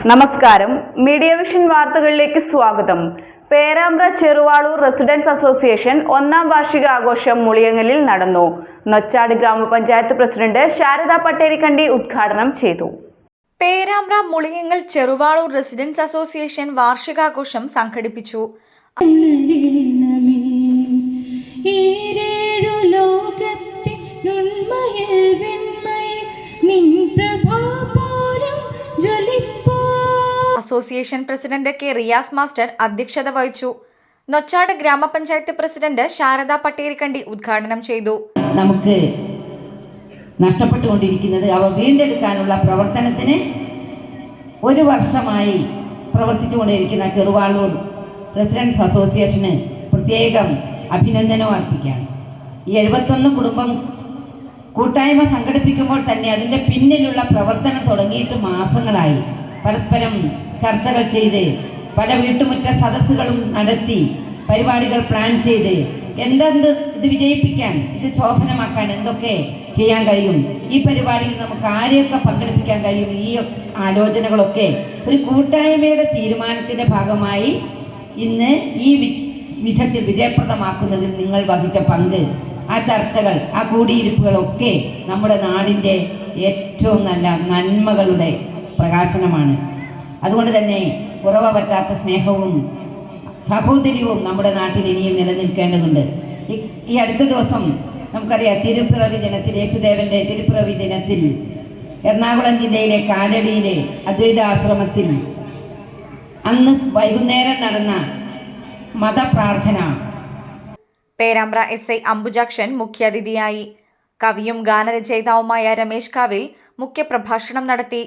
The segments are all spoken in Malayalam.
നമസ്കാരം. മീഡിയ വിഷൻ വാർത്തകളിലേക്ക് സ്വാഗതം. പേരാമ്പ്ര ചെറുവാളൂർ റെസിഡൻസ് അസോസിയേഷൻ 1ാം വാർഷിക ആഘോഷം മുളിയങ്ങലിൽ നടന്നു. നൊച്ചാട് ഗ്രാമപഞ്ചായത്ത് പ്രസിഡന്റ് ശാരദ പട്ടേരിക്കണ്ടി ഉദ്ഘാടനം ചെയ്തു. പേരാമ്പ്ര മുളിയങ്ങൽ ചെറുവാളൂർ റെസിഡൻസ് അസോസിയേഷൻ വാർഷികാഘോഷം സംഘടിപ്പിച്ചു. Association president K Riyas master അധ്യക്ഷത വഹിച്ചു. നൊച്ചാട് ഗ്രാമപഞ്ചായത്ത് പ്രസിഡന്റ് ശാരദ പട്ടേരിക്കണ്ടി ഉദ്ഘാടനം ചെയ്തു. നമുക്ക് നഷ്ടപ്പെട്ടുകൊണ്ടിരിക്കുന്നത് അവ വീണ്ടെടുക്കാനുള്ള പ്രവർത്തനത്തിന് 1 വർഷമായി പ്രവർത്തിച്ചുകൊണ്ടിരിക്കുന്ന ചെറുവാളൂർ റെസിഡൻസ് അസോസിയേഷന് പ്രത്യേകം അഭിനന്ദനം അർപ്പിക്കുകയാണ്. ഈ 71 കുടുംബം കൂട്ടായ്മ സംഘടിപ്പിക്കുമ്പോൾ തന്നെ അതിൻ്റെ പിന്നിലുള്ള പ്രവർത്തനം തുടങ്ങിയിട്ട് മാസങ്ങളായി. പരസ്പരം ചർച്ചകൾ ചെയ്ത് പല വീട്ടുമുറ്റ സദസ്സുകളും നടത്തി പരിപാടികൾ പ്ലാൻ ചെയ്ത് എന്തെന്ത് ഇത് വിജയിപ്പിക്കാൻ, ഇത് ശോഭനമാക്കാൻ എന്തൊക്കെ ചെയ്യാൻ കഴിയും, ഈ പരിപാടിയിൽ നമുക്ക് ആരെയൊക്കെ പങ്കെടുപ്പിക്കാൻ കഴിയും, ഈ ആലോചനകളൊക്കെ ഒരു കൂട്ടായ്മയുടെ തീരുമാനത്തിൻ്റെ ഭാഗമായി ഇന്ന് ഈ വിധത്തിൽ വിജയപ്രദമാക്കുന്നതിൽ നിങ്ങൾ വഹിച്ച പങ്ക്, ആ ചർച്ചകൾ, ആ കൂടിയിരിപ്പുകളൊക്കെ നമ്മുടെ നാടിൻ്റെ ഏറ്റവും നല്ല നന്മകളുടെ പ്രകാശനമാണ്. അതുകൊണ്ട് തന്നെ കുറവ പറ്റാത്ത സ്നേഹവും സഹോദര്യവും നമ്മുടെ നാട്ടിൽ ഇനിയും നിലനിൽക്കേണ്ടതുണ്ട്. ഈ അടുത്ത ദിവസം നമുക്കറിയാം, തിരുപ്പിറവി ദിനത്തിൽ, യേശുദേവൻ്റെ തിരുപ്പിറവി ദിനത്തിൽ എറണാകുളം ജില്ലയിലെ കാലടിയിലെ അദ്വൈത ആശ്രമത്തിൽ അന്ന് വൈകുന്നേരം നടന്ന മതപ്രാർത്ഥന. പേരാമ്പ്ര SI അംബുജാക്ഷൻ മുഖ്യാതിഥിയായി. കവിയും ഗാനരചയിതാവുമായ രമേശ് കാവിൽ മുഖ്യപ്രഭാഷണം നടത്തി.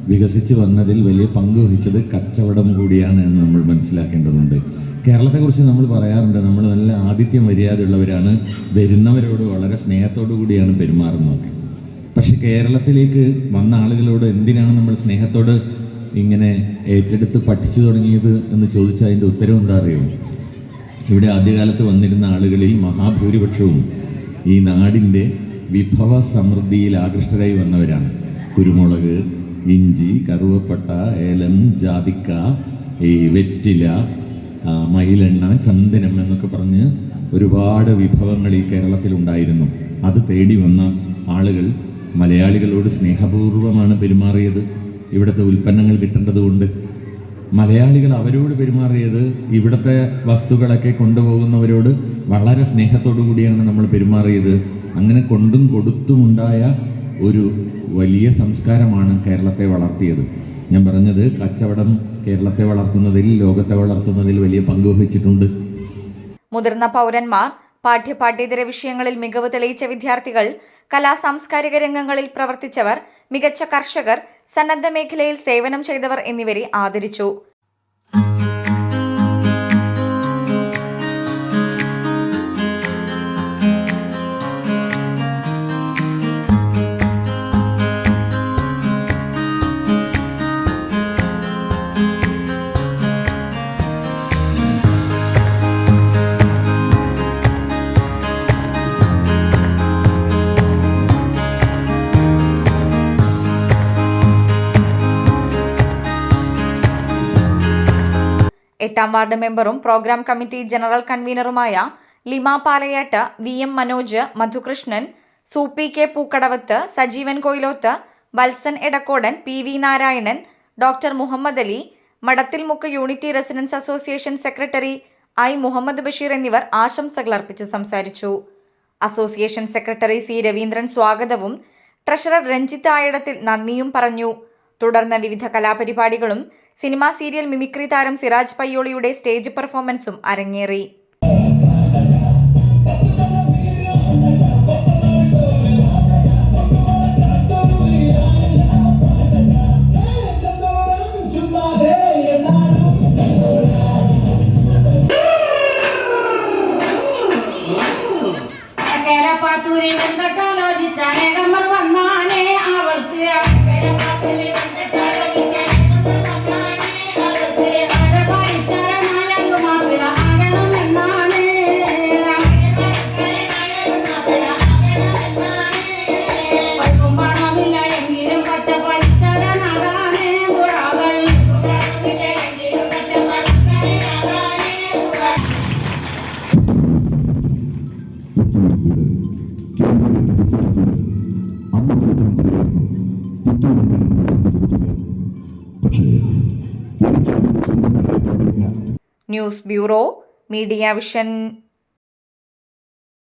വികസിച്ച് വന്നതിൽ വലിയ പങ്ക് വഹിച്ചത് കച്ചവടം കൂടിയാണ് എന്ന് നമ്മൾ മനസ്സിലാക്കേണ്ടതുണ്ട്. കേരളത്തെക്കുറിച്ച് നമ്മൾ പറയാറുണ്ട്, നമ്മൾ നല്ല ആതിഥ്യ മര്യാദയുള്ളവരാണ്, വരുന്നവരോട് വളരെ സ്നേഹത്തോടു കൂടിയാണ് പെരുമാറുന്നതൊക്കെ. പക്ഷെ കേരളത്തിലേക്ക് വന്ന ആളുകളോട് എന്തിനാണ് നമ്മൾ സ്നേഹത്തോട് ഇങ്ങനെ ഏറ്റെടുത്ത് പഠിച്ചു തുടങ്ങിയത് എന്ന് ചോദിച്ചാൽ അതിൻ്റെ ഉത്തരം എന്താ അറിയുമോ? ഇവിടെ ആദ്യകാലത്ത് വന്നിരുന്ന ആളുകളിൽ മഹാഭൂരിപക്ഷവും ഈ നാടിൻ്റെ വിഭവ സമൃദ്ധിയിൽ ആകൃഷ്ടരായി വന്നവരാണ്. കുരുമുളക്, ഇഞ്ചി, കറുവപ്പട്ട, ഏലം, ജാതിക്ക, ഈ വെറ്റില, മയിലെണ്ണ, ചന്ദനം എന്നൊക്കെ പറഞ്ഞ് ഒരുപാട് വിഭവങ്ങൾ ഈ കേരളത്തിലുണ്ടായിരുന്നു. അത് തേടി വന്ന ആളുകൾ മലയാളികളോട് സ്നേഹപൂർവ്വമാണ് പെരുമാറിയത്. ഇവിടുത്തെ ഉൽപ്പന്നങ്ങൾ കിട്ടേണ്ടതുകൊണ്ട് മലയാളികൾ അവരോട് പെരുമാറിയത് ഇവിടുത്തെ വസ്തുക്കളൊക്കെ കൊണ്ടുപോകുന്നവരോട് വളരെ സ്നേഹത്തോടു കൂടിയാണ് നമ്മൾ പെരുമാറിയത്. അങ്ങനെ കൊണ്ടും കൊടുത്തുമുണ്ടായ ഒരു വലിയ സംസ്കാരമാണ് കേരളത്തെ വളർത്തിയത്. ഞാൻ പറഞ്ഞത്, കച്ചവടം കേരളത്തെ വളർത്തുന്നതിൽ, ലോകത്തെ വളർത്തുന്നതിൽ വലിയ പങ്ക് വഹിച്ചിട്ടുണ്ട്. മുതിർന്ന പൗരന്മാർ, പാഠ്യേതര വിഷയങ്ങളിൽ മികവ് തെളിയിച്ച വിദ്യാർത്ഥികൾ, സാംസ്കാരിക രംഗങ്ങളിൽ പ്രവർത്തിച്ചവർ, മികച്ച കർഷകർ, സന്നദ്ധ മേഖലയിൽ സേവനം ചെയ്തവർ എന്നിവരെ ആദരിച്ചു. എട്ടാം വാർഡ് മെമ്പറും പ്രോഗ്രാം കമ്മിറ്റി ജനറൽ കൺവീനറുമായ Lima Palayat, VM Manoj, Madhukrishnan, Soopy K Pookkadavath, Sajeevan Koyiloth, Valsan Edakkodan, PV Narayanan, doctor Muhammad Ali, Madathilmukku unity residents association secretary I Muhammad Basheer എന്നിവർ ആശംസകൾ അർപ്പിച്ച് സംസാരിച്ചു. അസോസിയേഷൻ സെക്രട്ടറി C രവീന്ദ്രൻ സ്വാഗതവും ട്രഷറർ രഞ്ജിത്ത് ആയിടത്തിൽ നന്ദിയും പറഞ്ഞു. തുടർന്ന് വിവിധ കലാപരിപാടികളും സിനിമാ സീരിയൽ മിമിക്രി താരം സിറാജ് പയ്യോളിയുടെ സ്റ്റേജ് പെർഫോമൻസും അരങ്ങേറി. അവൾക്ക് ന്യൂസ് ബ്യൂറോ, മീഡിയ വിഷൻ.